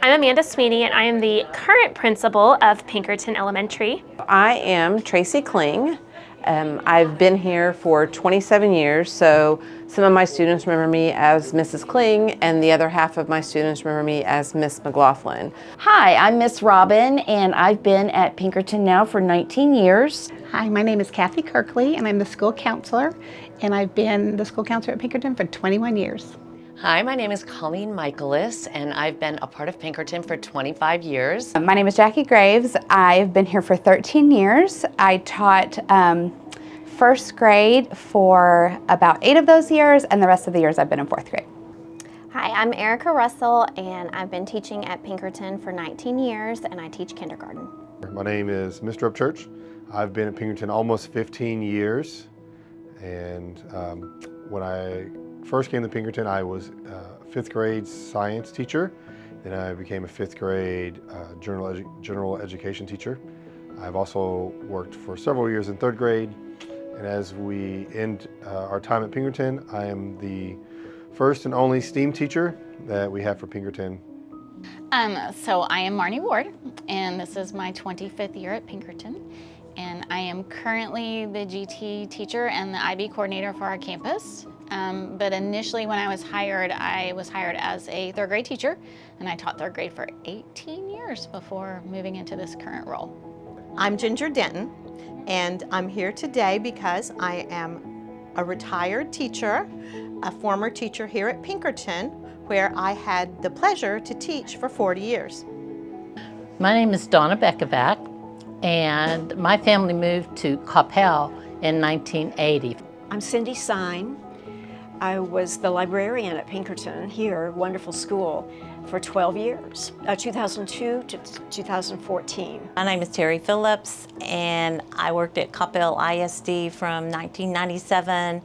I'm Amanda Sweeney, and I am the current principal of Pinkerton Elementary. I am Tracy Kling. I've been here for 27 years, so some of my students remember me as Mrs. Kling, and the other half of my students remember me as Miss McLaughlin. Hi, I'm Miss Robin, and I've been at Pinkerton now for 19 years. Hi, my name is Kathy Kirkley, and I'm the school counselor, and I've been the school counselor at Pinkerton for 21 years. Hi, my name is Colleen Michaelis, and I've been a part of Pinkerton for 25 years. My name is Jackie Graves. I've been here for 13 years. I taught first grade for about 8 of those years, and the rest of the years I've been in 4th grade. Hi, I'm Erica Russell, and I've been teaching at Pinkerton for 19 years, and I teach kindergarten. My name is Mr. Upchurch. I've been at Pinkerton almost 15 years, and when I first came to Pinkerton, I was a 5th grade science teacher. Then I became a 5th grade general education teacher. I've also worked for several years in 3rd grade. And as we end our time at Pinkerton, I am the first and only STEAM teacher that we have for Pinkerton. So I am Marnie Ward, and this is my 25th year at Pinkerton. And I am currently the GT teacher and the IB coordinator for our campus. But initially when I was hired as a 3rd grade teacher, and I taught 3rd grade for 18 years before moving into this current role. I'm Ginger Denton, and I'm here today because I am a retired teacher, a former teacher here at Pinkerton, where I had the pleasure to teach for 40 years. My name is Donna Beckovac, and my family moved to Coppell in 1980. I'm Cindy Sine. I was the librarian at Pinkerton here, wonderful school, for 12 years, 2002 to 2014. My name is Terry Phillips, and I worked at Coppell ISD from 1997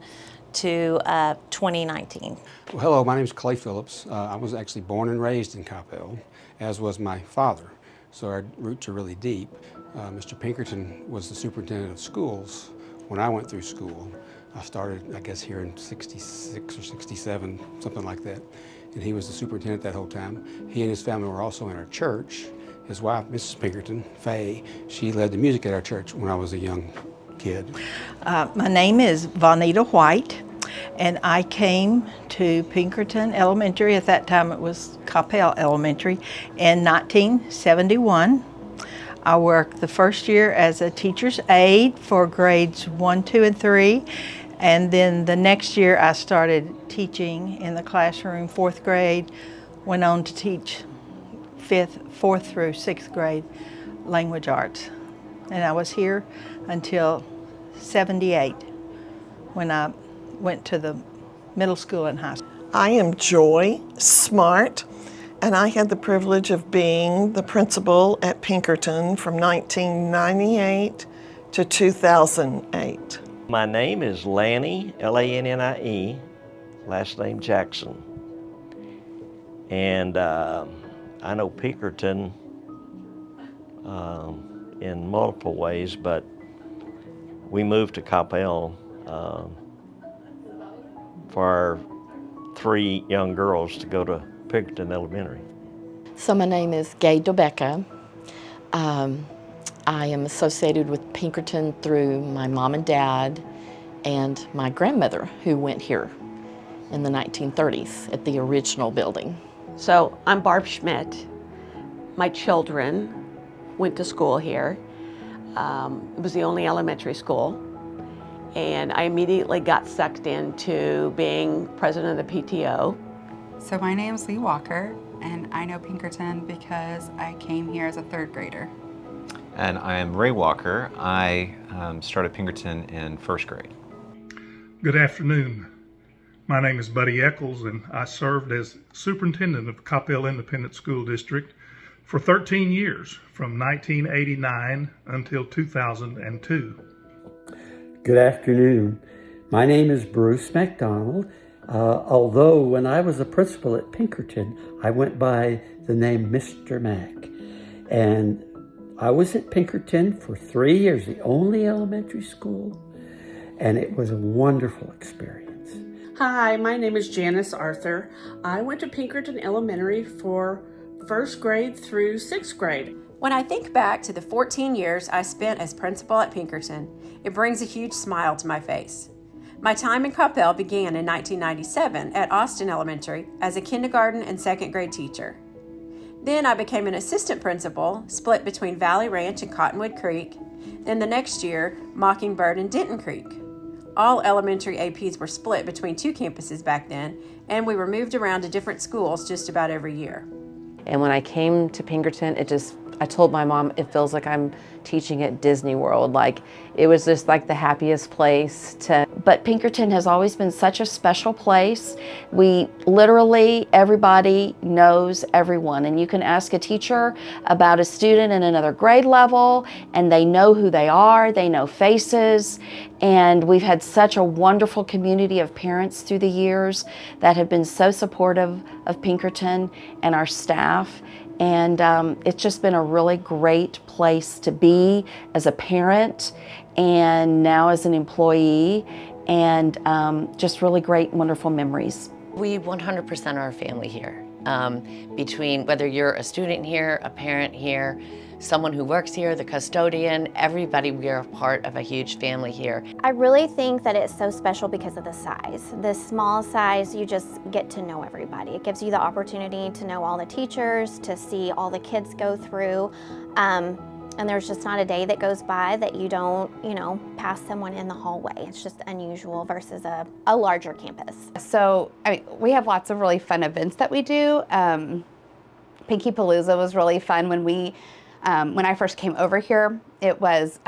to 2019. Well, hello, my name is Clay Phillips. I was actually born and raised in Coppell, as was my father, so our roots are really deep. Mr. Pinkerton was the superintendent of schools when I went through school. I started, I guess, here in 66 or 67, something like that. And he was the superintendent that whole time. He and his family were also in our church. His wife, Mrs. Pinkerton, Faye, she led the music at our church when I was a young kid. My name is Vonita White, and I came to Pinkerton Elementary, at that time it was Coppell Elementary, in 1971. I worked the first year as a teacher's aide for grades 1, 2, and 3. And then the next year I started teaching in the classroom, 4th grade, went on to teach 4th through 6th grade language arts. And I was here until 78 when I went to the middle school and high school. I am Joy Smart, and I had the privilege of being the principal at Pinkerton from 1998 to 2008. My name is Lannie, L-A-N-N-I-E, last name Jackson. And I know Pinkerton in multiple ways, but we moved to Coppell for our 3 young girls to go to Pinkerton Elementary. So my name is Gay Dobecca. I am associated with Pinkerton through my mom and dad and my grandmother, who went here in the 1930s at the original building. So I'm Barb Schmidt. My children went to school here. It was the only elementary school. And I immediately got sucked into being president of the PTO. So my name's Lee Walker, and I know Pinkerton because I came here as a 3rd grader. And I am Ray Walker. I started Pinkerton in 1st grade. Good afternoon. My name is Buddy Eccles, and I served as superintendent of Coppell Independent School District for 13 years, from 1989 until 2002. Good afternoon. My name is Bruce McDonald. Although when I was a principal at Pinkerton, I went by the name Mr. Mack. And I was at Pinkerton for 3 years, the only elementary school, and it was a wonderful experience. Hi, my name is Janice Arthur. I went to Pinkerton Elementary for first grade through sixth grade. When I think back to the 14 years I spent as principal at Pinkerton, it brings a huge smile to my face. My time in Coppell began in 1997 at Austin Elementary as a kindergarten and second grade teacher. Then I became an assistant principal, split between Valley Ranch and Cottonwood Creek. Then the next year, Mockingbird and Denton Creek. All elementary APs were split between 2 campuses back then, and we were moved around to different schools just about every year. And when I came to Pinkerton, I told my mom, it feels like I'm teaching at Disney World. Like, it was just like the happiest place to. But Pinkerton has always been such a special place. We literally, everybody knows everyone. And you can ask a teacher about a student in another grade level, and they know who they are, they know faces. And we've had such a wonderful community of parents through the years that have been so supportive of Pinkerton and our staff. And it's just been a really great place to be as a parent and now as an employee, and just really great, wonderful memories. We 100% are a family here. Between whether you're a student here, a parent here, someone who works here, the custodian, everybody, we are a part of a huge family here. I really think that it's so special because of the size. The small size, you just get to know everybody. It gives you the opportunity to know all the teachers, to see all the kids go through. And there's just not a day that goes by that you don't, pass someone in the hallway. It's just unusual versus a larger campus. So, we have lots of really fun events that we do. Pinky Palooza was really fun when I first came over here. It was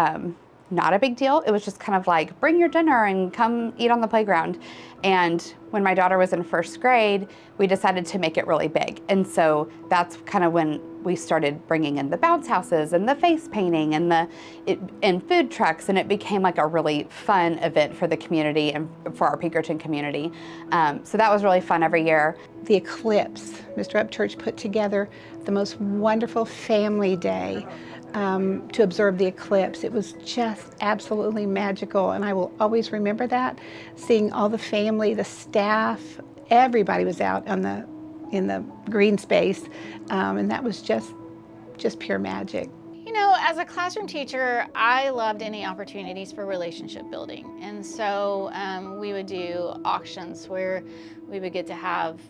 not a big deal. It was just kind of like, bring your dinner and come eat on the playground. And when my daughter was in first grade, we decided to make it really big. And so that's kind of when we started bringing in the bounce houses and the face painting and food trucks, and it became like a really fun event for the community and for our Pinkerton community. So that was really fun every year. The eclipse, Mr. Upchurch put together the most wonderful family day to observe the eclipse. It was just absolutely magical, and I will always remember that. Seeing all the family, the staff, everybody was out in the green space, and that was just pure magic. As a classroom teacher, I loved any opportunities for relationship building. And so we would do auctions where we would get to have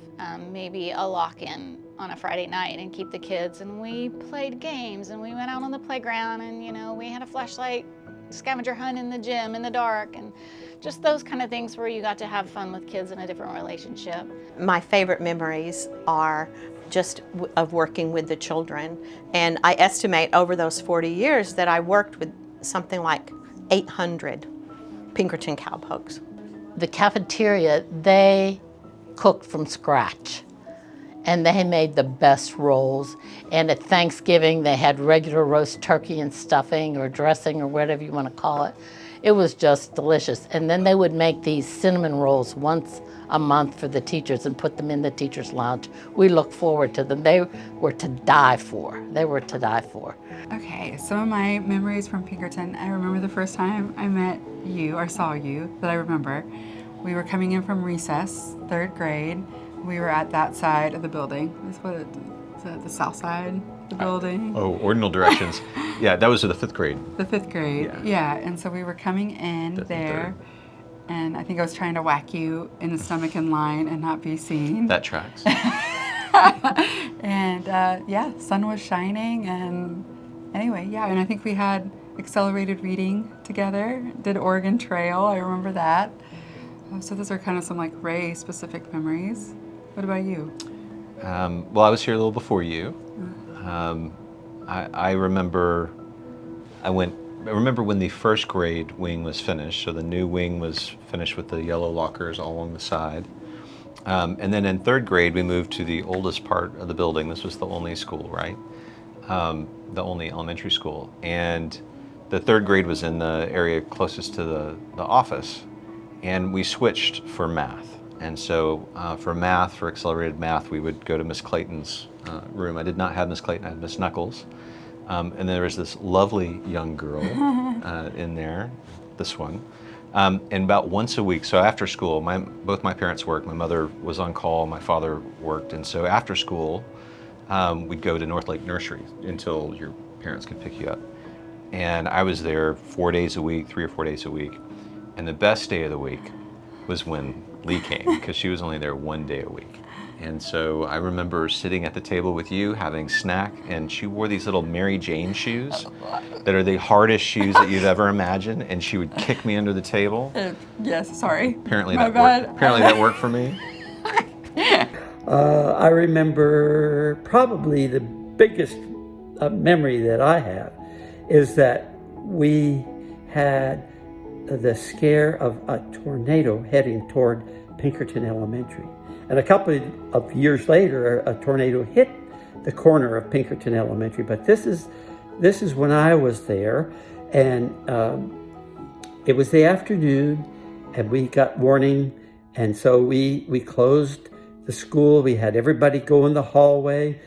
maybe a lock-in on a Friday night and keep the kids, and we played games, and we went out on the playground, and we had a flashlight scavenger hunt in the gym in the dark, and just those kind of things where you got to have fun with kids in a different relationship. My favorite memories are just of working with the children, and I estimate over those 40 years that I worked with something like 800 Pinkerton cowpokes. The cafeteria, they cooked from scratch, and they made the best rolls. And at Thanksgiving, they had regular roast turkey and stuffing or dressing or whatever you want to call it. It was just delicious. And then they would make these cinnamon rolls once a month for the teachers and put them in the teachers' lounge. We look forward to them. They were to die for. They were to die for. Okay, some of my memories from Pinkerton, I remember the first time I met you or saw you that I remember. We were coming in from recess, 3rd grade. We were at that side of the building. Is that the south side of the building? Ordinal directions. Yeah, that was the 5th grade. The 5th grade, yeah. And so we were coming in there, and I think I was trying to whack you in the stomach in line and not be seen. That tracks. And sun was shining, and anyway, and I think we had accelerated reading together, did Oregon Trail, I remember that. So those are kind of some like Ray specific memories. What about you? Well, I was here a little before you. I remember when the 1st grade wing was finished, so the new wing was finished with the yellow lockers all along the side. And then in 3rd grade, we moved to the oldest part of the building. This was the only school, right? The only elementary school. And the 3rd grade was in the area closest to the office. And we switched for math. And so for accelerated math, we would go to Miss Clayton's room. I did not have Miss Clayton, I had Miss Knuckles. And there was this lovely young girl in there, this one. And about once a week, so after school, both my parents worked. My mother was on call, my father worked. And so after school, we'd go to North Lake Nursery until your parents could pick you up. And I was there 4 days a week, 3 or 4 days a week. And the best day of the week was when Lee came, because she was only there 1 day a week. And so I remember sitting at the table with you, having snack, and she wore these little Mary Jane shoes that are the hardest shoes that you've ever imagined, and she would kick me under the table. Yes, sorry. Apparently My that bad. worked. Apparently that worked for me. I remember probably the biggest memory that I have is that we had the scare of a tornado heading toward Pinkerton Elementary. And a couple of years later, a tornado hit the corner of Pinkerton Elementary. But this is when I was there, and it was the afternoon, and we got warning, and so we closed the school. We had everybody go in the hallway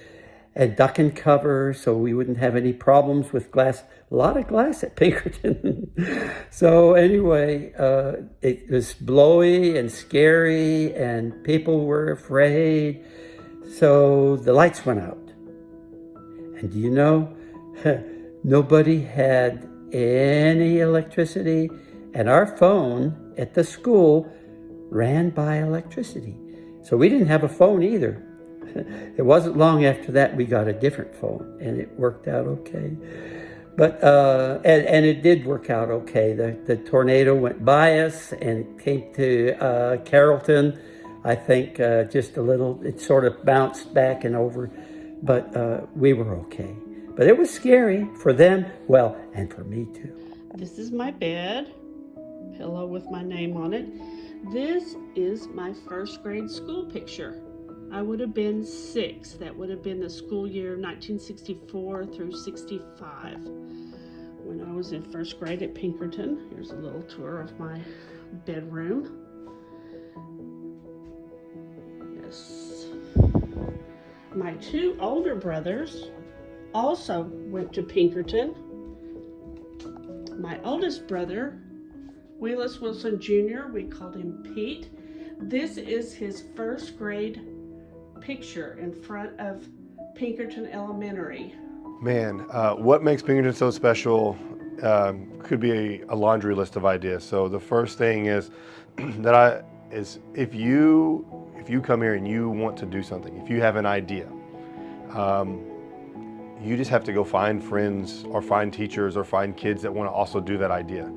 and duck and cover so we wouldn't have any problems with glass. A lot of glass at Pinkerton. So anyway, it was blowy and scary and people were afraid. So the lights went out. And do you know, nobody had any electricity, and our phone at the school ran by electricity. So we didn't have a phone either. It wasn't long after that we got a different phone, and it worked out okay. But and it did work out okay. The tornado went by us and came to Carrollton. I think just a little. It sort of bounced back and over, but we were okay. But it was scary for them, well, and for me too. This is my bed, pillow with my name on it. This is my first grade school picture. I would have been 6. That would have been the school year 1964 through 65. When I was in first grade at Pinkerton. Here's a little tour of my bedroom. Yes. My 2 older brothers also went to Pinkerton. My oldest brother, Willis Wilson Jr., we called him Pete. This is his first grade picture in front of Pinkerton Elementary. Man, what makes Pinkerton so special could be a laundry list of ideas. So the first thing is that if you come here and you want to do something, if you have an idea, you just have to go find friends or find teachers or find kids that want to also do that idea.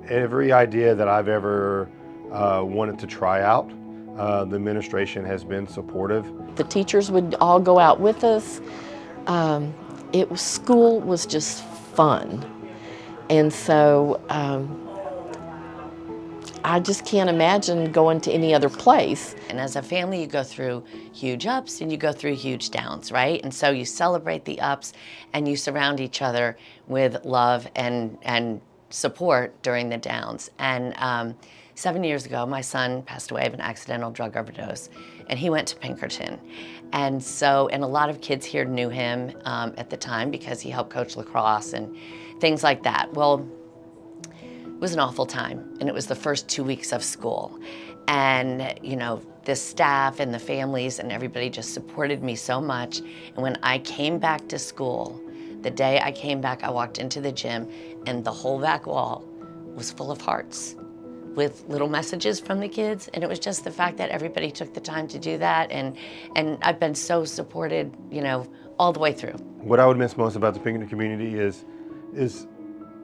Every idea that I've ever wanted to try out, the administration has been supportive. The teachers would all go out with us. School was just fun. And so I just can't imagine going to any other place. And as a family, you go through huge ups and you go through huge downs, right? And so you celebrate the ups and you surround each other with love and support during the downs. And 7 years ago, my son passed away of an accidental drug overdose, and he went to Pinkerton. And a lot of kids here knew him at the time because he helped coach lacrosse and things like that. Well, it was an awful time, and it was the first 2 weeks of school. And, you know, the staff and the families and everybody just supported me so much. And when I came back to school, the day I came back, I walked into the gym, and the whole back wall was full of hearts with little messages from the kids. And it was just the fact that everybody took the time to do that. And I've been so supported, you know, all the way through. What I would miss most about the Pinkerton community is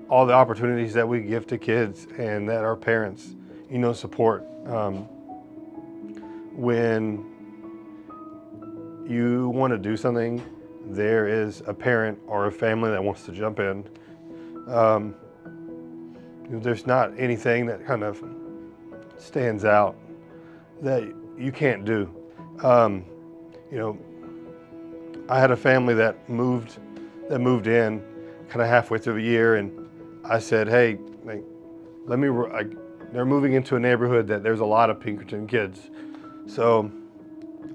all the opportunities that we give to kids and that our parents, you know, support. When you want to do something, there is a parent or a family that wants to jump in. There's not anything that kind of stands out that you can't do. You know, I had a family that moved in kind of halfway through the year, and I said, hey, like, they're moving into a neighborhood that there's a lot of Pinkerton kids. So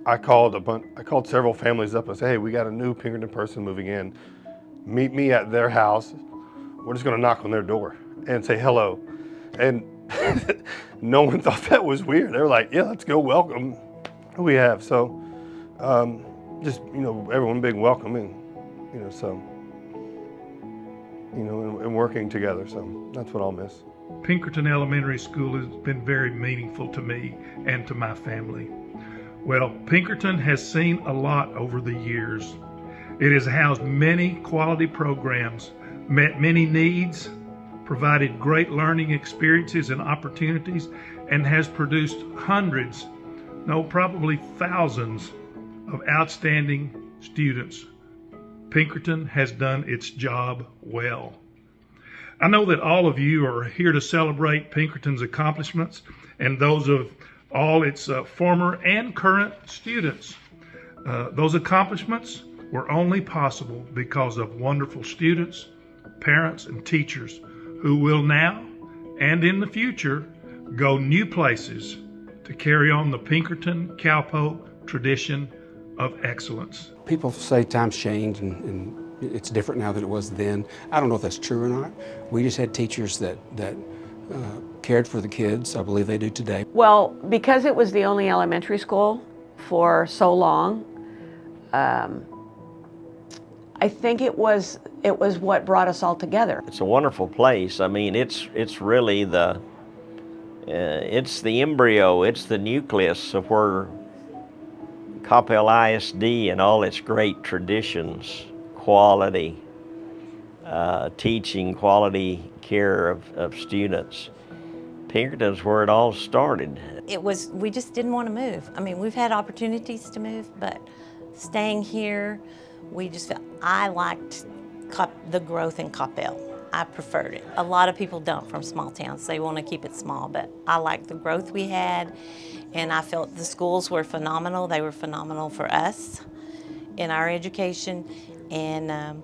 I called several families up and said, hey, we got a new Pinkerton person moving in. Meet me at their house. We're just gonna knock on their door and say hello. And no one thought that was weird. They were like, yeah, let's go welcome who we have. So, you just, everyone being welcoming, so, and working together. So that's what I'll miss. Pinkerton Elementary School has been very meaningful to me and to my family. Well, Pinkerton has seen a lot over the years. It has housed many quality programs, met many needs, provided great learning experiences and opportunities, and has produced hundreds, no, probably thousands of outstanding students. Pinkerton has done its job well. I know that all of you are here to celebrate Pinkerton's accomplishments and those of all its former and current students. Those accomplishments were only possible because of wonderful students, parents, and teachers who will now and in the future go new places to carry on the Pinkerton Cowpoke tradition of excellence. People say times change and it's different now than it was then. I don't know if that's true or not. We just had teachers that cared for the kids. I believe they do today. Well, because it was the only elementary school for so long, I think it was what brought us all together. It's a wonderful place. I mean, it's really it's the embryo, it's the nucleus of where Coppell ISD and all its great traditions, quality teaching, quality care of students. Pinkerton's where it all started. We just didn't want to move. I mean, we've had opportunities to move, but staying here, we just felt, I liked the growth in Coppell. I preferred it. A lot of people don't from small towns. They want to keep it small, but I liked the growth we had, and I felt the schools were phenomenal. They were phenomenal for us in our education, and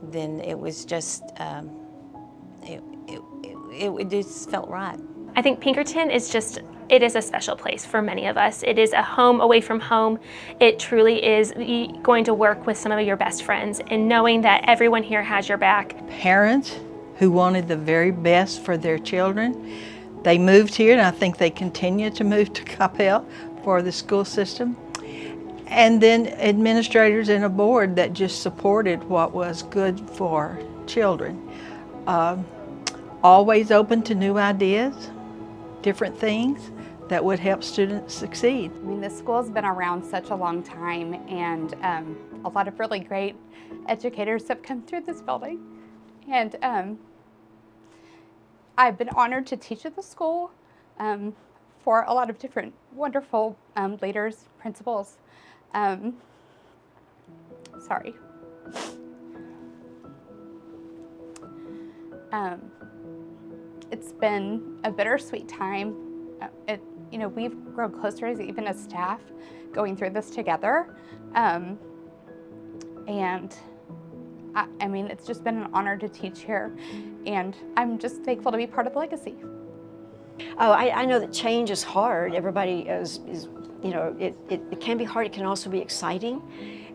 then it was just, it just felt right. I think Pinkerton is it is a special place for many of us. It is a home away from home. It truly is going to work with some of your best friends and knowing that everyone here has your back. Parents who wanted the very best for their children, they moved here, and I think they continue to move to Coppell for the school system. And then administrators and a board that just supported what was good for children. Always open to new ideas, different things that would help students succeed. I mean, this school's been around such a long time, and a lot of really great educators have come through this building. And I've been honored to teach at the school for a lot of different wonderful leaders, principals. Sorry. It's been a bittersweet time. We've grown closer even as staff going through this together. And I mean, it's just been an honor to teach here, and I'm just thankful to be part of the legacy. Oh, I know that change is hard. Everybody is it can be hard. It can also be exciting.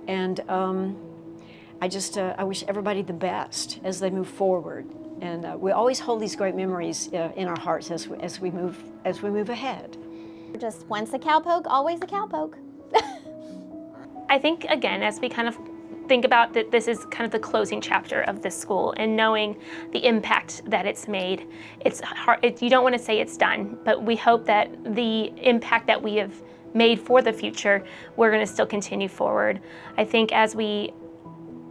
And I wish everybody the best as they move forward. And we always hold these great memories in our hearts as we move ahead. Just once a cowpoke, always a cowpoke. I think, again, as we kind of think about that this is kind of the closing chapter of this school and knowing the impact that it's made, it's hard, you don't want to say it's done, but we hope that the impact that we have made for the future, we're going to still continue forward. I think as we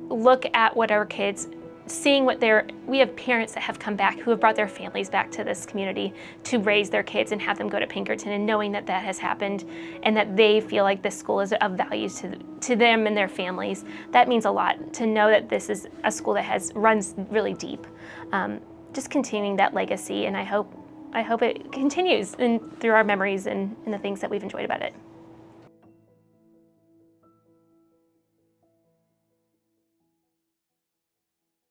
look at what our kids, seeing we have parents that have come back who have brought their families back to this community to raise their kids and have them go to Pinkerton, and knowing that that has happened and that they feel like this school is of value to them and their families, that means a lot to know that this is a school that runs really deep. Just continuing that legacy, and I hope it continues through our memories and the things that we've enjoyed about it.